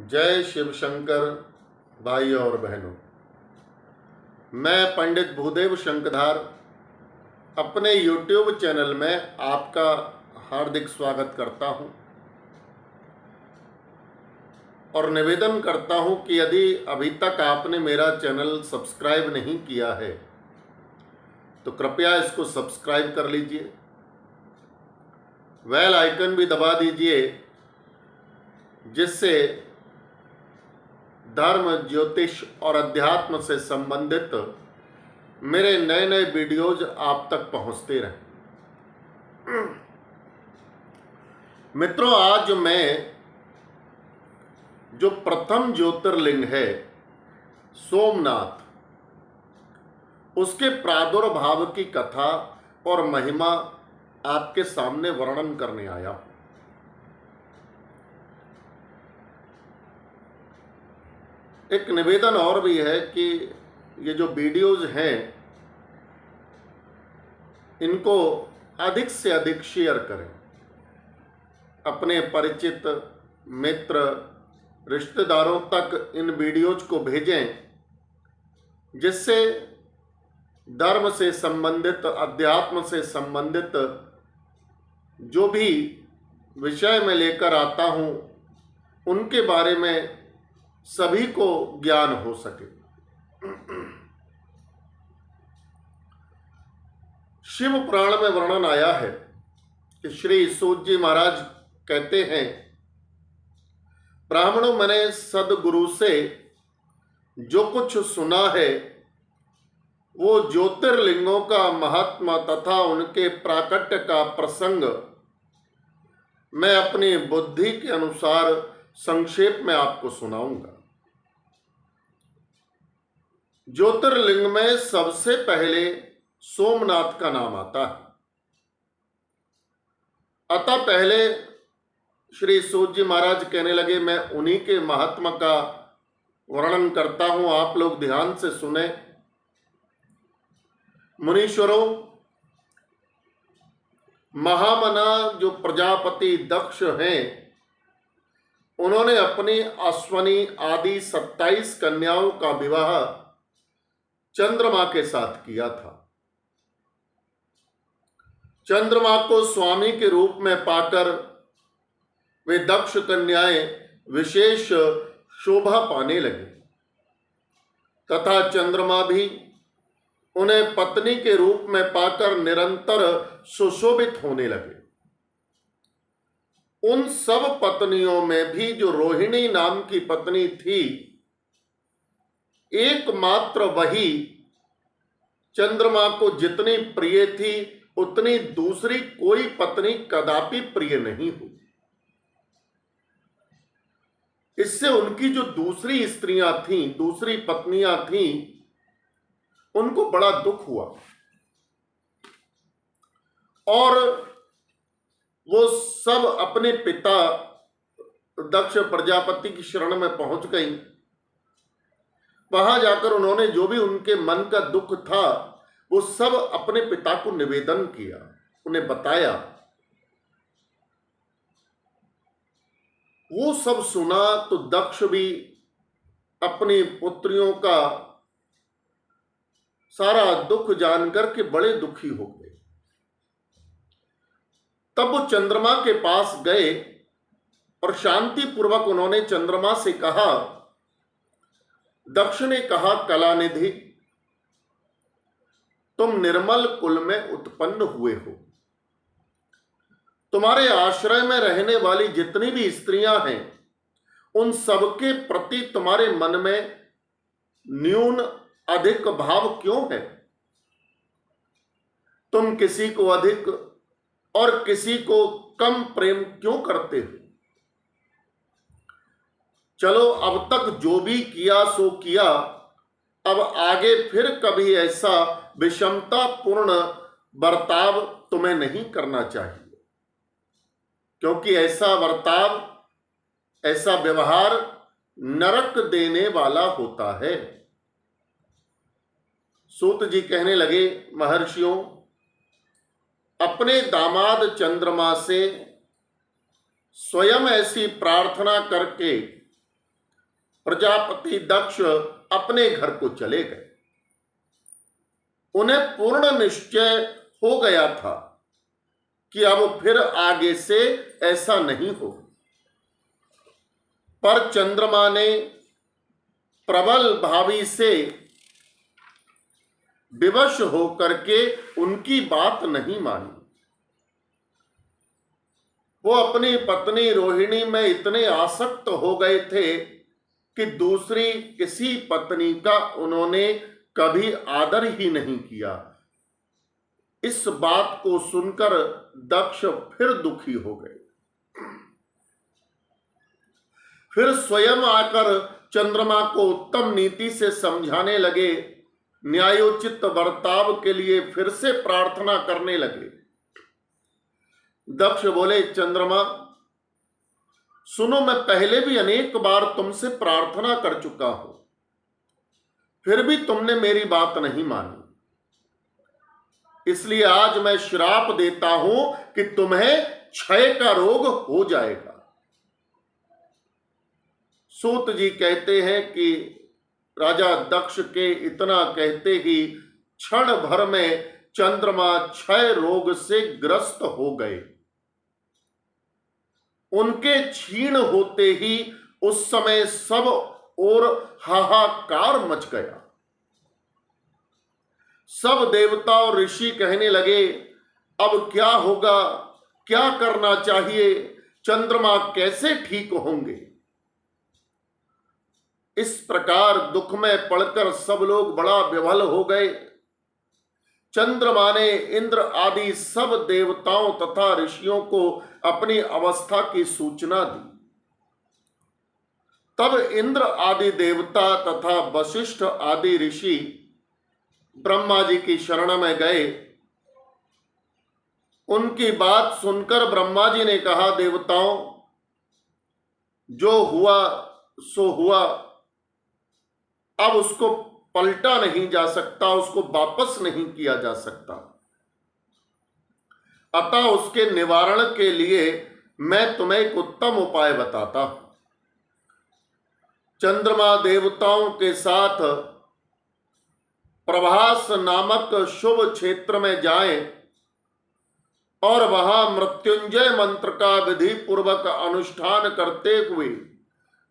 जय शिव शंकर भाई और बहनों। मैं पंडित भूदेव शंकधार अपने YouTube चैनल में आपका हार्दिक स्वागत करता हूं और निवेदन करता हूं कि यदि अभी तक आपने मेरा चैनल सब्सक्राइब नहीं किया है तो कृपया इसको सब्सक्राइब कर लीजिए, बेल आइकन भी दबा दीजिए, जिससे धर्म, ज्योतिष और अध्यात्म से संबंधित मेरे नए नए वीडियोज आप तक पहुंचते रहें। मित्रों, आज मैं जो प्रथम ज्योतिर्लिंग है सोमनाथ, उसके प्रादुर्भाव की कथा और महिमा आपके सामने वर्णन करने आया हूं। एक निवेदन और भी है कि ये जो वीडियोज हैं इनको अधिक से अधिक शेयर करें, अपने परिचित मित्र रिश्तेदारों तक इन वीडियोज को भेजें, जिससे धर्म से संबंधित, अध्यात्म से संबंधित जो भी विषय मैं लेकर आता हूं उनके बारे में सभी को ज्ञान हो सके। शिव पुराण में वर्णन आया है कि श्री सूत जी महाराज कहते हैं, ब्राह्मणों, मैंने सदगुरु से जो कुछ सुना है वो ज्योतिर्लिंगों का महात्मा तथा उनके प्राकट्य का प्रसंग मैं अपनी बुद्धि के अनुसार संक्षेप में आपको सुनाऊंगा। ज्योतिर्लिंग में सबसे पहले सोमनाथ का नाम आता है। अतः पहले श्री सूत जी महाराज कहने लगे, मैं उन्हीं के महात्मा का वर्णन करता हूं, आप लोग ध्यान से सुने। मुनीश्वरों, महामना जो प्रजापति दक्ष हैं, उन्होंने अपनी अश्वनी आदि 27 कन्याओं का विवाह चंद्रमा के साथ किया था। चंद्रमा को स्वामी के रूप में पाकर वे दक्ष कन्याएं विशेष शोभा पाने लगी तथा चंद्रमा भी उन्हें पत्नी के रूप में पाकर निरंतर सुशोभित होने लगे। उन सब पत्नियों में भी जो रोहिणी नाम की पत्नी थी, एकमात्र वही चंद्रमा को जितनी प्रिय थी उतनी दूसरी कोई पत्नी कदापि प्रिय नहीं हुई। इससे उनकी जो दूसरी स्त्रियां थीं, दूसरी पत्नियां थीं, उनको बड़ा दुख हुआ और वो सब अपने पिता दक्ष प्रजापति की शरण में पहुंच गई। वहां जाकर उन्होंने जो भी उनके मन का दुख था वो सब अपने पिता को निवेदन किया, उन्हें बताया। वो सब सुना तो दक्ष भी अपनी पुत्रियों का सारा दुख जानकर के बड़े दुखी हो गए। तब वो चंद्रमा के पास गए और शांति पूर्वक उन्होंने चंद्रमा से कहा, दक्ष ने कहा, कलानिधि, तुम निर्मल कुल में उत्पन्न हुए हो। तुम्हारे आश्रय में रहने वाली जितनी भी स्त्रियां हैं उन सबके प्रति तुम्हारे मन में न्यून अधिक भाव क्यों है? तुम किसी को अधिक और किसी को कम प्रेम क्यों करते हो? चलो, अब तक जो भी किया सो किया, अब आगे फिर कभी ऐसा विषमतापूर्ण बर्ताव तुम्हें नहीं करना चाहिए, क्योंकि ऐसा बर्ताव, ऐसा व्यवहार नरक देने वाला होता है। सूत जी कहने लगे, महर्षियों, अपने दामाद चंद्रमा से स्वयं ऐसी प्रार्थना करके प्रजापति दक्ष अपने घर को चले गए। उन्हें पूर्ण निश्चय हो गया था कि अब फिर आगे से ऐसा नहीं हो। पर चंद्रमा ने प्रबल भावी से विवश होकर के उनकी बात नहीं मानी। वो अपनी पत्नी रोहिणी में इतने आसक्त हो गए थे कि दूसरी किसी पत्नी का उन्होंने कभी आदर ही नहीं किया। इस बात को सुनकर दक्ष फिर दुखी हो गए। फिर स्वयं आकर चंद्रमा को उत्तम नीति से समझाने लगे, न्यायोचित बर्ताव के लिए फिर से प्रार्थना करने लगे। दक्ष बोले, चंद्रमा सुनो, मैं पहले भी अनेक बार तुमसे प्रार्थना कर चुका हूं, फिर भी तुमने मेरी बात नहीं मानी। इसलिए आज मैं श्राप देता हूं कि तुम्हें क्षय का रोग हो जाएगा। सूत जी कहते हैं कि राजा दक्ष के इतना कहते ही क्षण भर में चंद्रमा क्षय रोग से ग्रस्त हो गए। उनके क्षीण होते ही उस समय सब और हाहाकार मच गया। सब देवता और ऋषि कहने लगे, अब क्या होगा, क्या करना चाहिए, चंद्रमा कैसे ठीक होंगे। इस प्रकार दुख में पड़कर सब लोग बड़ा विह्वल हो गए। चंद्रमा ने इंद्र आदि सब देवताओं तथा ऋषियों को अपनी अवस्था की सूचना दी। तब इंद्र आदि देवता तथा वशिष्ठ आदि ऋषि ब्रह्मा जी की शरण में गए। उनकी बात सुनकर ब्रह्मा जी ने कहा, देवताओं, जो हुआ सो हुआ, अब उसको पलटा नहीं जा सकता, उसको वापस नहीं किया जा सकता। अतः उसके निवारण के लिए मैं तुम्हें एक उत्तम उपाय बताता हूं। चंद्रमा देवताओं के साथ प्रभास नामक शुभ क्षेत्र में जाएं और वहां मृत्युंजय मंत्र का विधि पूर्वक अनुष्ठान करते हुए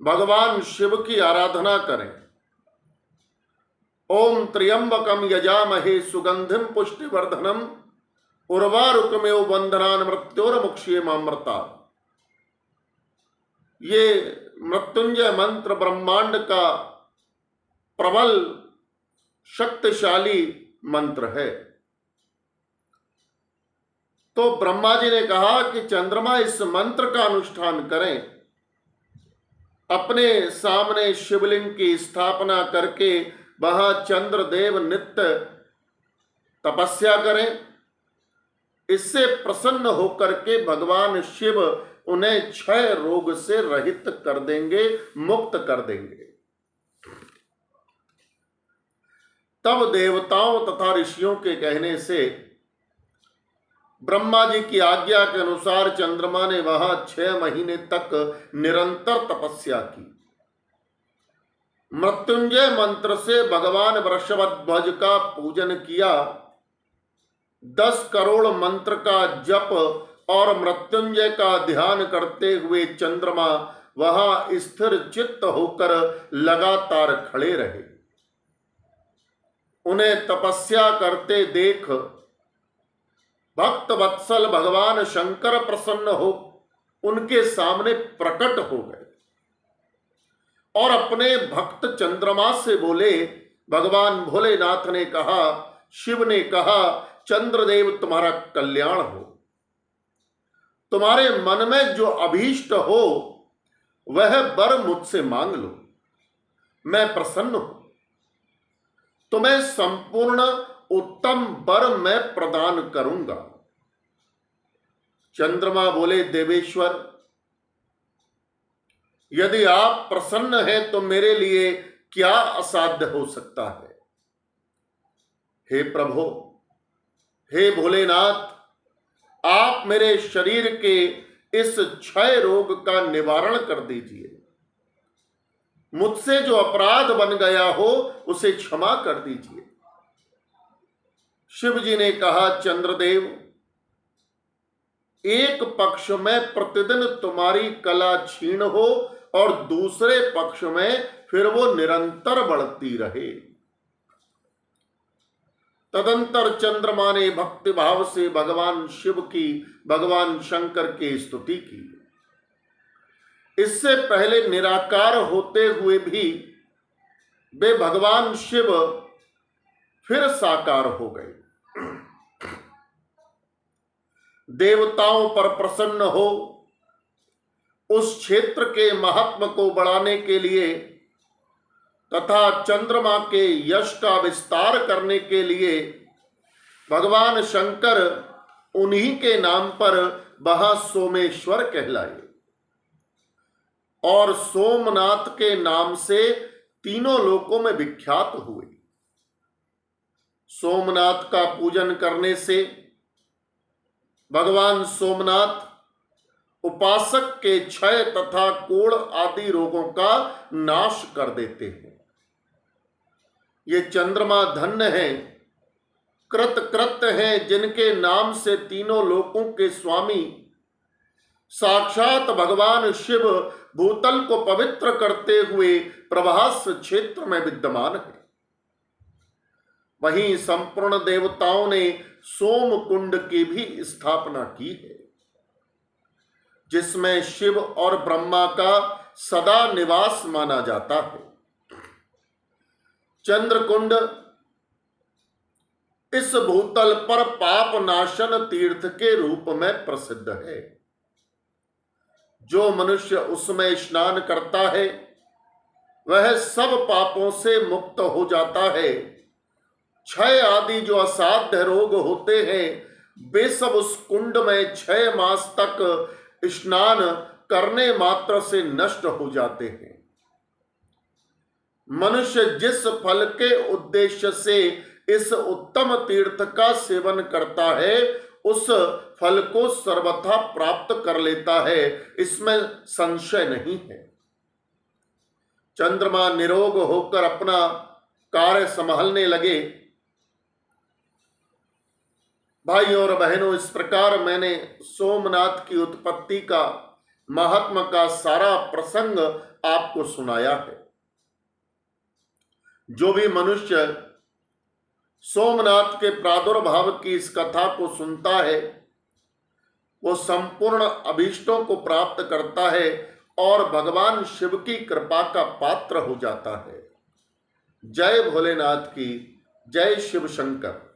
भगवान शिव की आराधना करें। ओम त्र्यंबकम यजामहे सुगंधिम पुष्टिवर्धनम उर्वारुकमेव बंधनान मृत्योर्मुक्षेमामृता। ये मृत्युंजय मंत्र ब्रह्मांड का प्रबल शक्तिशाली मंत्र है। तो ब्रह्मा जी ने कहा कि चंद्रमा इस मंत्र का अनुष्ठान करें। अपने सामने शिवलिंग की स्थापना करके वहां चंद्रदेव नित्य तपस्या करें। इससे प्रसन्न होकर के भगवान शिव उन्हें क्षय रोग से रहित कर देंगे, मुक्त कर देंगे। तब देवताओं तथा ऋषियों के कहने से ब्रह्मा जी की आज्ञा के अनुसार चंद्रमा ने वहां 6 महीने तक निरंतर तपस्या की। मृत्युंजय मंत्र से भगवान वृषभध्वज का पूजन किया। 10 करोड़ मंत्र का जप और मृत्युंजय का ध्यान करते हुए चंद्रमा वहां स्थिर चित्त होकर लगातार खड़े रहे। उन्हें तपस्या करते देख भक्त वत्सल भगवान शंकर प्रसन्न हो उनके सामने प्रकट हो गए और अपने भक्त चंद्रमा से बोले, भगवान भोलेनाथ ने कहा, शिव ने कहा, चंद्रदेव तुम्हारा कल्याण हो। तुम्हारे मन में जो अभीष्ट हो वह वर मुझसे मांग लो, मैं प्रसन्न हूं। तुम्हें संपूर्ण उत्तम वर मैं प्रदान करूंगा। चंद्रमा बोले, देवेश्वर, यदि आप प्रसन्न हैं तो मेरे लिए क्या असाध्य हो सकता है। हे प्रभु, हे भोलेनाथ, आप मेरे शरीर के इस क्षय रोग का निवारण कर दीजिए। मुझसे जो अपराध बन गया हो उसे क्षमा कर दीजिए। शिव जी ने कहा, चंद्रदेव, एक पक्ष में प्रतिदिन तुम्हारी कला क्षीण हो और दूसरे पक्ष में फिर वो निरंतर बढ़ती रहे। तदंतर चंद्रमा ने भक्ति भाव से भगवान शिव की, भगवान शंकर की स्तुति की। इससे पहले निराकार होते हुए भी वे भगवान शिव फिर साकार हो गए। देवताओं पर प्रसन्न हो उस क्षेत्र के महात्म को बढ़ाने के लिए तथा चंद्रमा के यश का विस्तार करने के लिए भगवान शंकर उन्हीं के नाम पर वहां सोमेश्वर कहलाए और सोमनाथ के नाम से तीनों लोकों में विख्यात हुए। सोमनाथ का पूजन करने से भगवान सोमनाथ उपासक के क्षय तथा कोढ़ आदि रोगों का नाश कर देते हैं। ये चंद्रमा धन्य हैं, कृत हैं, जिनके नाम से तीनों लोकों के स्वामी साक्षात भगवान शिव भूतल को पवित्र करते हुए प्रभास क्षेत्र में विद्यमान है। वहीं संपूर्ण देवताओं ने सोम कुंड की भी स्थापना की है, जिसमें शिव और ब्रह्मा का सदा निवास माना जाता है। चंद्रकुंड इस भूतल पर पाप नाशन तीर्थ के रूप में प्रसिद्ध है। जो मनुष्य उसमें स्नान करता है वह सब पापों से मुक्त हो जाता है। क्षय आदि जो असाध्य रोग होते हैं वे सब उस कुंड में 6 मास तक स्नान करने मात्र से नष्ट हो जाते हैं। मनुष्य जिस फल के उद्देश्य से इस उत्तम तीर्थ का सेवन करता है उस फल को सर्वथा प्राप्त कर लेता है, इसमें संशय नहीं है। चंद्रमा निरोग होकर अपना कार्य संभालने लगे। भाई और बहनों, इस प्रकार मैंने सोमनाथ की उत्पत्ति का, महात्मा का सारा प्रसंग आपको सुनाया है। जो भी मनुष्य सोमनाथ के प्रादुर्भाव की इस कथा को सुनता है वो संपूर्ण अभीष्टों को प्राप्त करता है और भगवान शिव की कृपा का पात्र हो जाता है। जय भोलेनाथ की, जय शिव शंकर।